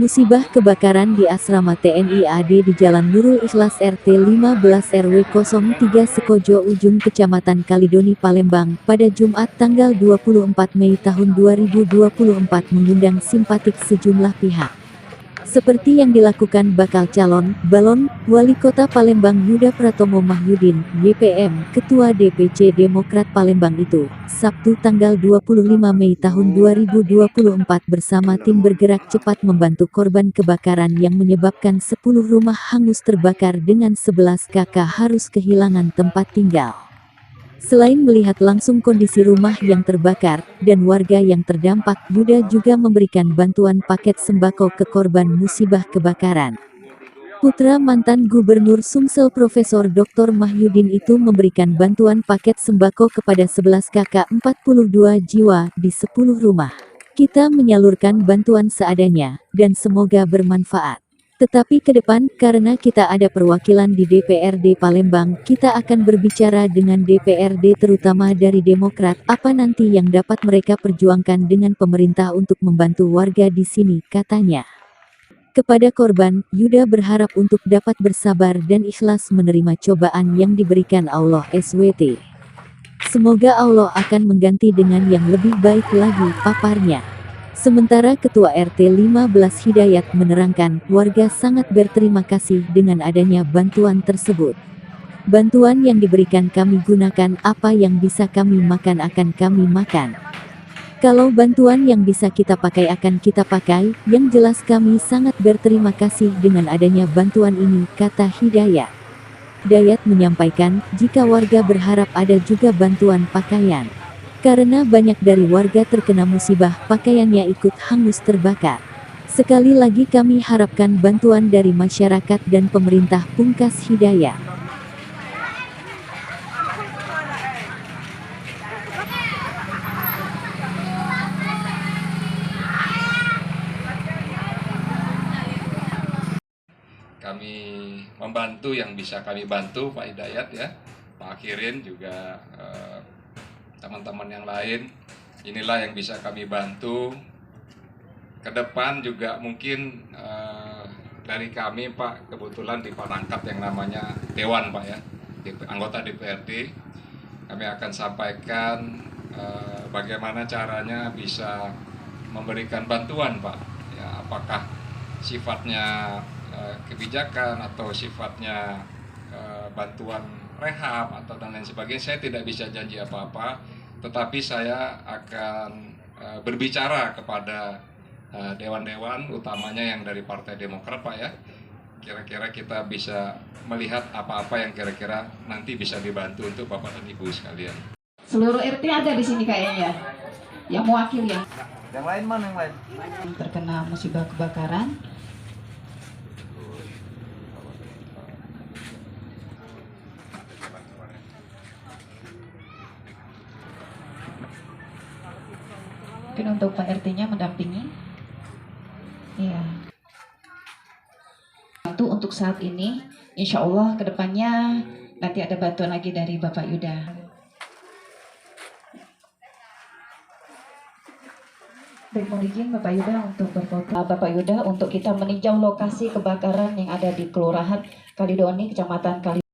Musibah kebakaran di asrama TNI AD di Jalan Nurul Ikhlas RT 15 RW 03 Sekojo Ujung Kecamatan Kalidoni Palembang pada Jumat tanggal 24 Mei tahun 2024 mengundang simpatik sejumlah pihak. Seperti yang dilakukan bakal calon, balon, Wali Kota Palembang Yuda Pratomo Mahyudin, YPM, Ketua DPC Demokrat Palembang itu, Sabtu tanggal 25 Mei tahun 2024 bersama tim bergerak cepat membantu korban kebakaran yang menyebabkan 10 rumah hangus terbakar dengan 11 kakak harus kehilangan tempat tinggal. Selain melihat langsung kondisi rumah yang terbakar dan warga yang terdampak, Yuda juga memberikan bantuan paket sembako ke korban musibah kebakaran. Putra mantan Gubernur Sumsel Profesor Dr. Mahyudin itu memberikan bantuan paket sembako kepada 11 kakak 42 jiwa di 10 rumah. Kita menyalurkan bantuan seadanya, dan semoga bermanfaat. Tetapi ke depan, karena kita ada perwakilan di DPRD Palembang, kita akan berbicara dengan DPRD terutama dari Demokrat, apa nanti yang dapat mereka perjuangkan dengan pemerintah untuk membantu warga di sini, katanya. Kepada korban, Yuda berharap untuk dapat bersabar dan ikhlas menerima cobaan yang diberikan Allah SWT. Semoga Allah akan mengganti dengan yang lebih baik lagi, paparnya. Sementara Ketua RT 15 Hidayat menerangkan, warga sangat berterima kasih dengan adanya bantuan tersebut. Bantuan yang diberikan kami gunakan, apa yang bisa kami makan akan kami makan. Kalau bantuan yang bisa kita pakai akan kita pakai, yang jelas kami sangat berterima kasih dengan adanya bantuan ini, kata Hidayat. Dayat menyampaikan, jika warga berharap ada juga bantuan pakaian. Karena banyak dari warga terkena musibah, pakaiannya ikut hangus terbakar. Sekali lagi kami harapkan bantuan dari masyarakat dan pemerintah, pungkas Hidayat. Kami membantu yang bisa kami bantu, Pak Hidayat ya, Pak Akhirin juga teman-teman yang lain. Inilah yang bisa kami bantu. Ke depan juga mungkin dari kami Pak, kebetulan diperangkat yang namanya Dewan Pak ya, anggota DPRD. Kami akan sampaikan bagaimana caranya bisa memberikan bantuan Pak. Ya, apakah sifatnya kebijakan atau sifatnya bantuan rehab atau dan lain sebagainya, saya tidak bisa janji apa-apa, tetapi saya akan berbicara kepada dewan-dewan utamanya yang dari Partai Demokrat Pak ya. Kira-kira kita bisa melihat apa-apa yang kira-kira nanti bisa dibantu untuk Bapak dan Ibu sekalian. Seluruh RT ada di sini kayaknya, yang mewakili ya. Yang lain mana yang lain? Yang terkena musibah kebakaran. Mungkin untuk Pak RT-nya mendampingi. Iya. Bantu untuk saat ini, insya Allah kedepannya nanti ada bantuan lagi dari Bapak Yuda. Baik, mohon izin Bapak Yuda untuk berfoto. Bapak Yuda untuk kita meninjau lokasi kebakaran yang ada di Kelurahan Kalidoni, Kecamatan Kalidoni.